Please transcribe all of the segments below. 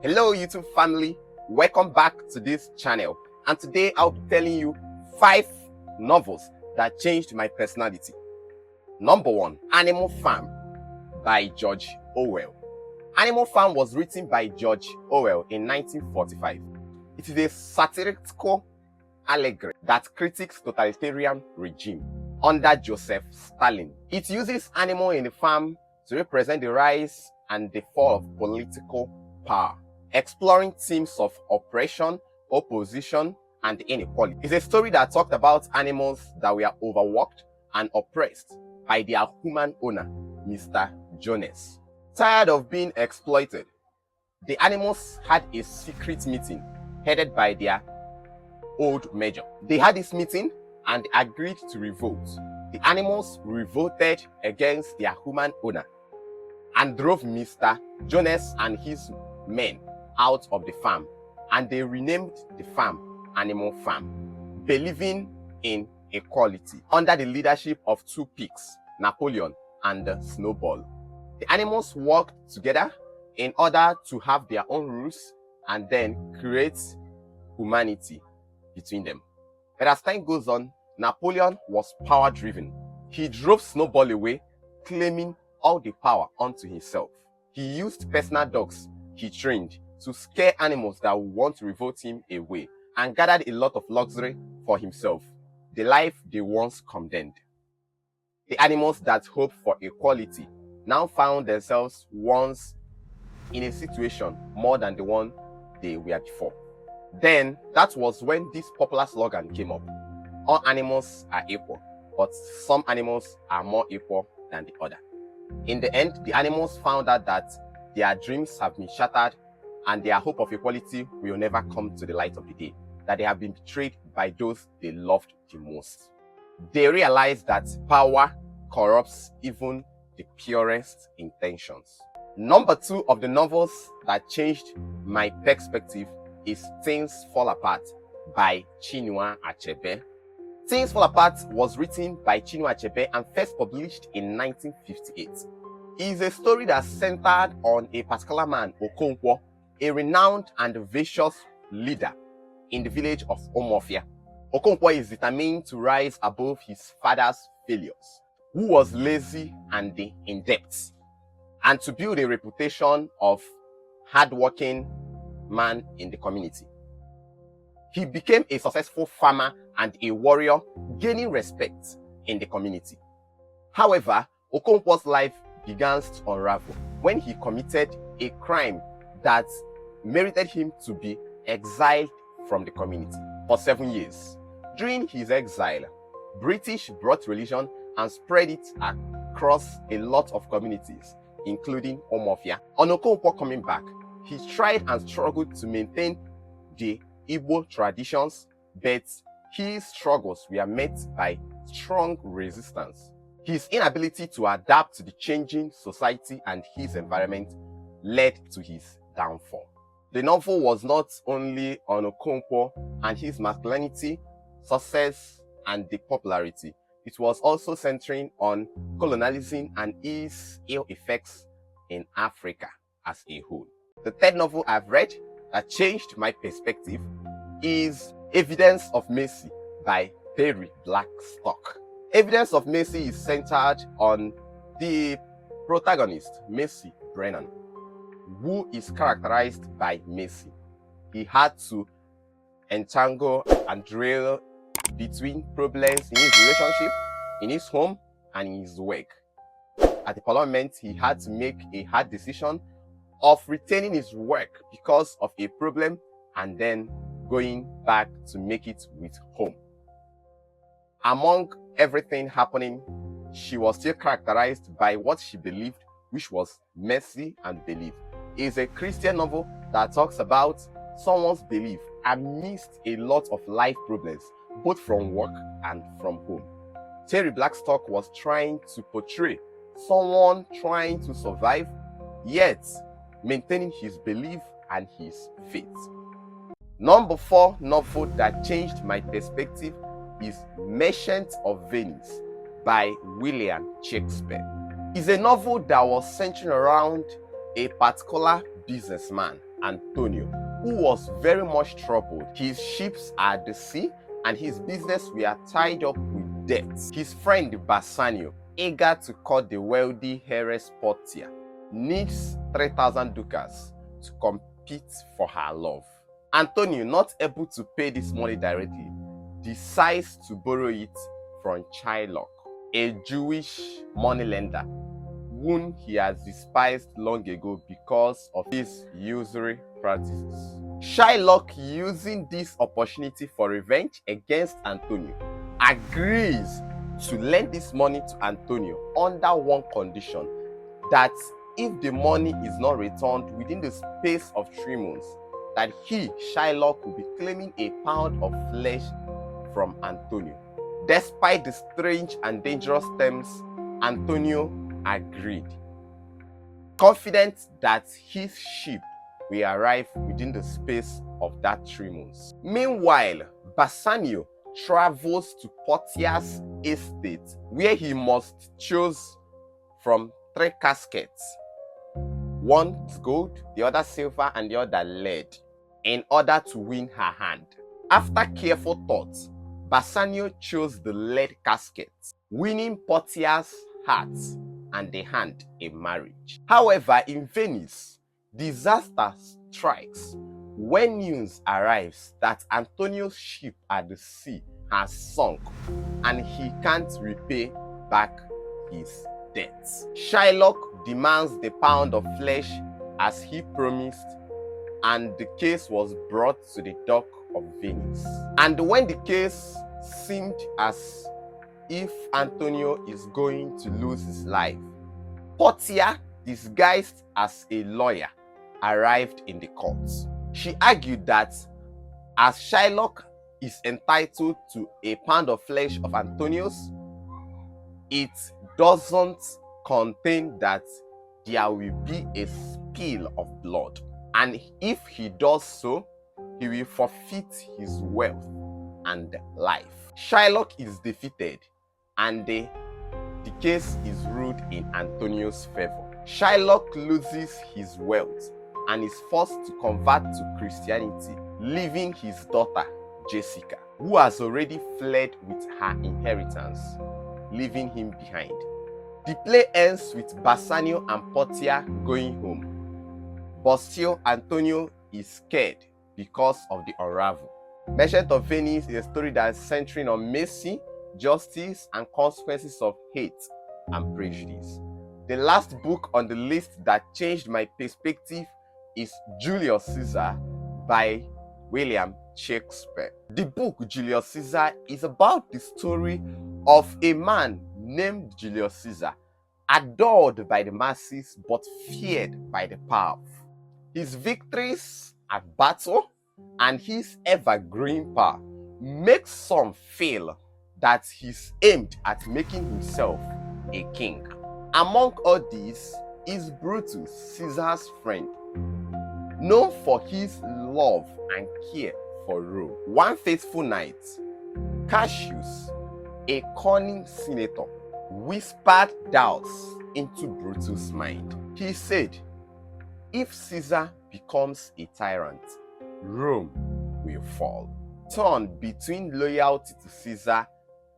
Hello YouTube family, welcome back to this channel, and today I'll be telling you 5 novels that changed my personality. Number 1, Animal Farm by George Orwell. Animal Farm was written by George Orwell in 1945. It is a satirical allegory that critiques totalitarian regime under Joseph Stalin. It uses animals in the farm to represent the rise and the fall of political power, exploring themes of oppression, opposition, and inequality. It's a story that talked about animals that were overworked and oppressed by their human owner, Mr. Julius. Tired of being exploited, the animals had a secret meeting headed by their old major. They had this meeting and agreed to revolt. The animals revolted against their human owner and drove Mr. Jonas and his men out of the farm, and they renamed the farm Animal Farm, believing in equality under the leadership of 2 pigs, Napoleon and Snowball. The animals worked together in order to have their own rules and then create humanity between them. But as time goes on, Napoleon was power-driven. He drove Snowball away, claiming all the power unto himself. He used personal dogs he trained to scare animals that would want to revolt him away, and gathered a lot of luxury for himself, the life they once condemned. The animals that hoped for equality now found themselves once in a situation more than the one they were before. Then, that was when this popular slogan came up: all animals are equal, but some animals are more equal than the other. In the end, the animals found out that their dreams have been shattered and their hope of equality will never come to the light of the day, that they have been betrayed by those they loved the most. They realized that power corrupts even the purest intentions. Number 2 of the novels that changed my perspective is Things Fall Apart by Chinua Achebe. Things Fall Apart was written by Chinua Achebe and first published in 1958. It is a story that centered on a particular man, Okonkwo, a renowned and vicious leader in the village of Omofia. Okonkwo is determined to rise above his father's failures, who was lazy and in debt, and to build a reputation of hardworking man in the community. He became a successful farmer and a warrior, gaining respect in the community. However, Okonkwo's life began to unravel when he committed a crime that merited him to be exiled from the community for 7 years. During his exile, British brought religion and spread it across a lot of communities, including Omofia. On Okonkwo coming back, he tried and struggled to maintain the Igbo traditions, but his struggles were met by strong resistance. His inability to adapt to the changing society and his environment led to his downfall. The novel was not only on Okonkwo and his masculinity, success, and the popularity. It was also centering on colonialism and its ill effects in Africa as a whole. The 3rd novel I've read that changed my perspective is Evidence of Mercy by Terri Blackstock. Evidence of Mercy is centered on the protagonist, Mercy Brennan, who is characterized by mercy. He had to entangle and drill between problems in his relationship, in his home, and in his work. At the parliament, he had to make a hard decision of retaining his work because of a problem and then going back to make it with home. Among everything happening, she was still characterized by what she believed, which was mercy and belief. It is a Christian novel that talks about someone's belief amidst a lot of life problems, both from work and from home. Terri Blackstock was trying to portray someone trying to survive, yet maintaining his belief and his faith. Number 4 novel that changed my perspective is Merchant of Venice by William Shakespeare. It's a novel that was centering around a particular businessman Antonio, who was very much troubled. His ships are at the sea and his business were tied up with debts. His friend Bassanio, eager to cut the wealthy heiress Portia, needs 3,000 ducats to compete for her love. Antonio, not able to pay this money directly, decides to borrow it from Shylock, a Jewish moneylender whom he has despised long ago because of his usury practices. Shylock, using this opportunity for revenge against Antonio, agrees to lend this money to Antonio under one condition, that if the money is not returned within the space of 3 months, that he, Shylock, will be claiming a pound of flesh from Antonio. Despite the strange and dangerous terms, Antonio agreed, confident that his ship will arrive within the space of that 3 months. Meanwhile, Bassanio travels to Portia's estate, where he must choose from 3 caskets. One is gold, the other silver, and the other lead, in order to win her hand. After careful thought, Bassanio chose the lead casket, winning Portia's heart and the hand in marriage. However, in Venice, disaster strikes when news arrives that Antonio's ship at the sea has sunk and he can't repay back his debts. Shylock demands the pound of flesh as he promised, and the case was brought to the dock of Venice. And when the case seemed as if Antonio is going to lose his life, Portia, disguised as a lawyer, arrived in the court. She argued that as Shylock is entitled to a pound of flesh of Antonio's, it doesn't contain that there will be a spill of blood, and if he does so, he will forfeit his wealth and life. Shylock is defeated and the case is ruled in Antonio's favor. Shylock loses his wealth and is forced to convert to Christianity, leaving his daughter Jessica, who has already fled with her inheritance, leaving him behind. The play ends with Bassanio and Portia going home, but still Antonio is scared because of the unravel. Merchant of Venice is a story that is centering on mercy, justice, and consequences of hate and prejudice. The last book on the list that changed my perspective is Julius Caesar by William Shakespeare. The book Julius Caesar is about the story of a man named Julius Caesar, adored by the masses but feared by the powerful. His victories at battle and his ever-growing power make some feel that he's aimed at making himself a king. Among all these is Brutus, Caesar's friend, known for his love and care for Rome. One fateful night, Cassius, a cunning senator, whispered doubts into Brutus' mind. He said, if Caesar becomes a tyrant, Rome will fall. Torn between loyalty to Caesar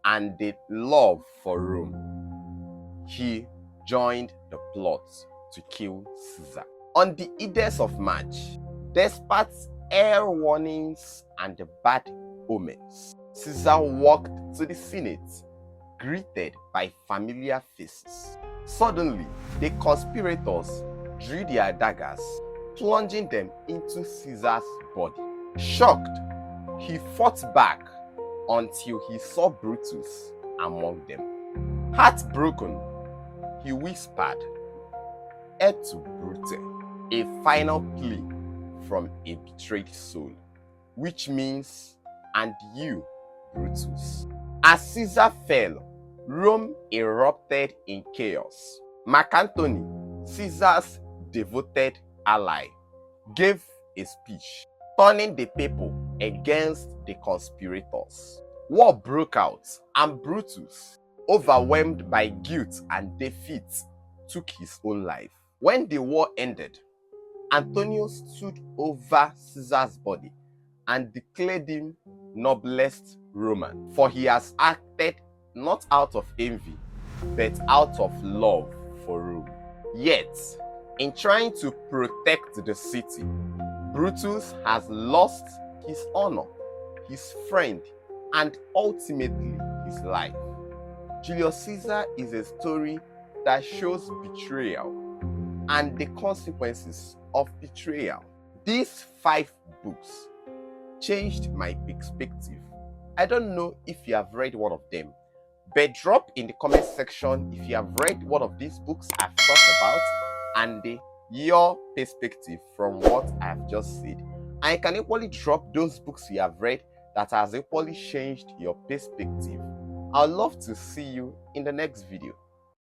and the love for Rome, he joined the plot to kill Caesar. On the Ides of March, despite air warnings and the bad omens, Caesar walked to the Senate, greeted by familiar faces. Suddenly, the conspirators drew their daggers, plunging them into Caesar's body. Shocked, he fought back until he saw Brutus among them. Heartbroken, he whispered, "Et tu, Brute," a final plea from a betrayed soul, which means, "and you, Brutus." As Caesar fell, Rome erupted in chaos. Mark Antony, Caesar's devoted ally, gave a speech, turning the people against the conspirators. War broke out, and Brutus, overwhelmed by guilt and defeat, took his own life. When the war ended, Antonio stood over Caesar's body and declared him noblest Roman, for he has acted not out of envy, but out of love for Rome. Yet, in trying to protect the city, Brutus has lost his honor, his friend, and ultimately his life. Julius Caesar is a story that shows betrayal and the consequences of betrayal. These 5 books changed my perspective. I don't know if you have read one of them, but drop in the comment section if you have read one of these books I've talked about and your perspective from what I've just said. And you can equally drop those books you have read that has equally changed your perspective. I'd love to see you in the next video.